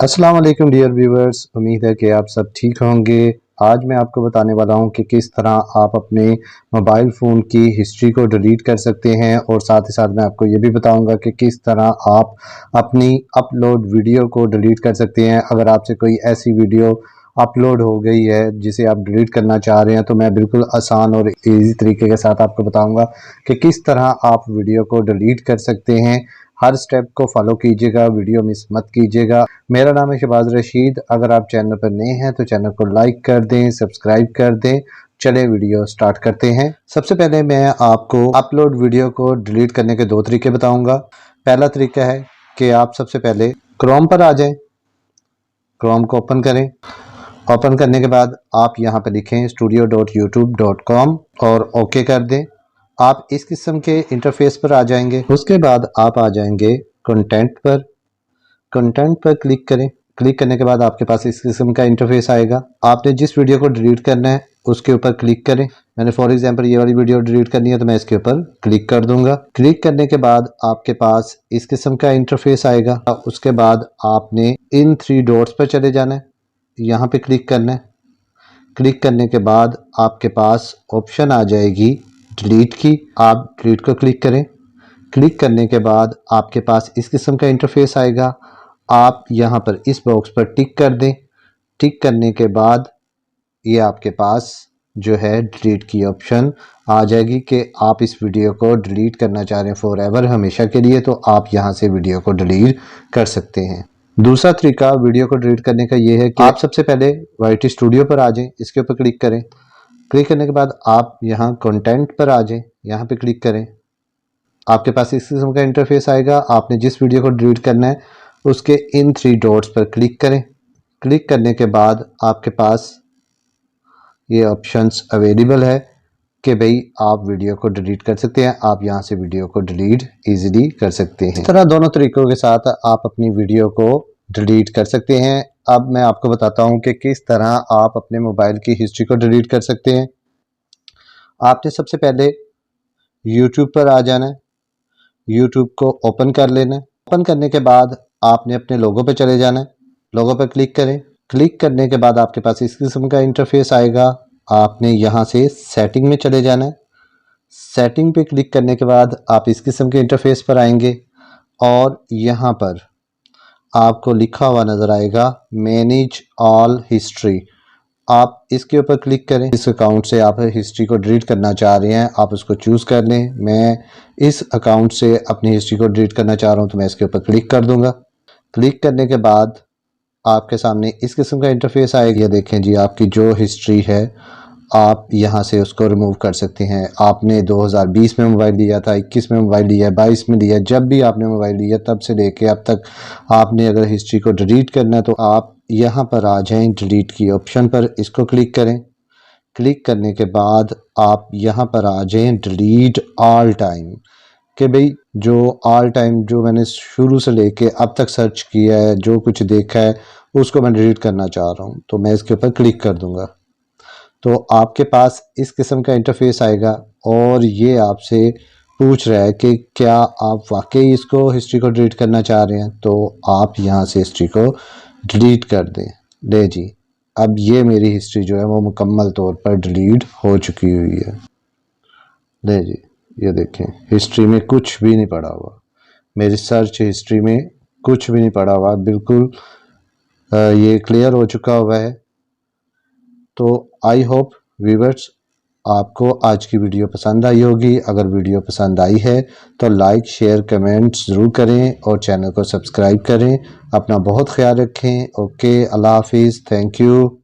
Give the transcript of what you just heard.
अस्सलाम वालेकुम dear viewers, उम्मीद है कि आप सब ठीक होंगे। आज मैं आपको बताने वाला हूं कि किस तरह आप अपने मोबाइल फ़ोन की हिस्ट्री को डिलीट कर सकते हैं और साथ ही साथ मैं आपको ये भी बताऊंगा कि किस तरह आप अपनी अपलोड वीडियो को डिलीट कर सकते हैं। अगर आपसे कोई ऐसी वीडियो अपलोड हो गई है जिसे आप डिलीट करना चाह रहे हैं तो मैं बिल्कुल आसान और इजी तरीके के साथ आपको बताऊंगा कि किस तरह आप वीडियो को डिलीट कर सकते हैं। हर स्टेप को फॉलो कीजिएगा, वीडियो मिस मत कीजिएगा। मेरा नाम है शहबाज रशीद। अगर आप चैनल पर नए हैं तो चैनल को लाइक कर दें, सब्सक्राइब कर दें। चले वीडियो स्टार्ट करते हैं। सबसे पहले मैं आपको अपलोड वीडियो को डिलीट करने के दो तरीके बताऊंगा। पहला तरीका है कि आप सबसे पहले क्रोम पर आ जाएं, क्रोम को ओपन करें। ओपन करने के बाद आप यहाँ पर लिखें studio.youtube.com और ओके कर दें। आप इस किस्म के इंटरफेस पर आ जाएंगे। उसके बाद आप आ जाएंगे कंटेंट पर। कंटेंट पर क्लिक करें। क्लिक करने के बाद आपके पास इस किस्म का इंटरफेस आएगा। आपने जिस वीडियो को डिलीट करना है उसके ऊपर क्लिक करें। मैंने फॉर एग्जांपल ये वाली वीडियो डिलीट करनी है तो मैं इसके ऊपर क्लिक कर दूंगा। क्लिक करने के बाद आपके पास इस किस्म का इंटरफेस आएगा। उसके बाद आपने इन 3 डॉट्स पर चले जाना है, यहाँ पे क्लिक करना है। क्लिक करने के बाद आपके पास ऑप्शन आ जाएगी डिलीट की। आप डिलीट को क्लिक करें। क्लिक करने के बाद आपके पास इस किस्म का इंटरफेस आएगा। आप यहाँ पर इस बॉक्स पर टिक कर दें। टिक करने के बाद ये आपके पास जो है डिलीट की ऑप्शन आ जाएगी कि आप इस वीडियो को डिलीट करना चाह रहे हैं फॉर एवर, हमेशा के लिए, तो आप यहाँ से वीडियो को डिलीट कर सकते हैं। दूसरा तरीका वीडियो को डिलीट करने का ये है कि आप सबसे पहले YT स्टूडियो पर आ जाएं, इसके ऊपर क्लिक करें। क्लिक करने के बाद आप यहाँ कंटेंट पर आ जाएं, यहाँ पे क्लिक करें। आपके पास इस किस्म का इंटरफेस आएगा। आपने जिस वीडियो को डिलीट करना है उसके इन 3 डॉट्स पर क्लिक करें। क्लिक करने के बाद आपके पास ये ऑप्शंस अवेलेबल है कि भाई आप वीडियो को डिलीट कर सकते हैं। आप यहाँ से वीडियो को डिलीट इजीली कर सकते हैं। इस तरह दोनों तरीकों के साथ आप अपनी वीडियो को डिलीट कर सकते हैं। अब मैं आपको बताता हूँ कि किस तरह आप अपने मोबाइल की हिस्ट्री को डिलीट कर सकते हैं। आपने सबसे पहले यूट्यूब पर आ जाना है। यूट्यूब को ओपन कर लेना है। ओपन करने के बाद आपने अपने लोगो पे चले जाना है। लोगो पर क्लिक करें। क्लिक करने के बाद आपके पास इस किस्म का इंटरफेस आएगा। आपने यहाँ से सेटिंग में चले जाना है। सेटिंग पे क्लिक करने के बाद आप इस किस्म के इंटरफेस पर आएंगे और यहाँ पर आपको लिखा हुआ नज़र आएगा मैनेज ऑल हिस्ट्री। आप इसके ऊपर क्लिक करें। इस अकाउंट से आप हिस्ट्री को डिलीट करना चाह रहे हैं, आप उसको चूज़ कर लें। मैं इस अकाउंट से अपनी हिस्ट्री को डिलीट करना चाह रहा हूं तो मैं इसके ऊपर क्लिक कर दूंगा। क्लिक करने के बाद आपके सामने इस किस्म का इंटरफेस आएगा। ये देखें जी, आपकी जो हिस्ट्री है आप यहाँ से उसको रिमूव कर सकते हैं। आपने 2020 में मोबाइल लिया था, 21 में मोबाइल लिया, 22 में लिया, जब भी आपने मोबाइल लिया तब से लेके अब तक आपने अगर हिस्ट्री को डिलीट करना है तो आप यहाँ पर आ जाएं डिलीट की ऑप्शन पर, इसको क्लिक करें। क्लिक करने के बाद आप यहाँ पर आ जाएं डिलीट ऑल टाइम कि भाई जो ऑल टाइम जो मैंने शुरू से लेके अब तक सर्च किया है, जो कुछ देखा है उसको मैं डिलीट करना चाह रहा हूँ तो मैं इसके ऊपर क्लिक कर दूँगा। तो आपके पास इस किस्म का इंटरफेस आएगा और ये आपसे पूछ रहा है कि क्या आप वाकई इसको हिस्ट्री को डिलीट करना चाह रहे हैं, तो आप यहाँ से हिस्ट्री को डिलीट कर दें। ले जी, अब ये मेरी हिस्ट्री जो है वो मुकम्मल तौर पर डिलीट हो चुकी हुई है। ले जी, ये देखें हिस्ट्री में कुछ भी नहीं पड़ा हुआ, मेरी सर्च हिस्ट्री में कुछ भी नहीं पड़ा हुआ, बिल्कुल ये क्लियर हो चुका हुआ है। तो आई होप व्यूवर्स आपको आज की वीडियो पसंद आई होगी। अगर वीडियो पसंद आई है तो लाइक शेयर कमेंट्स ज़रूर करें और चैनल को सब्सक्राइब करें। अपना बहुत ख्याल रखें। ओके, अल्लाह हाफिज़, थैंक यू।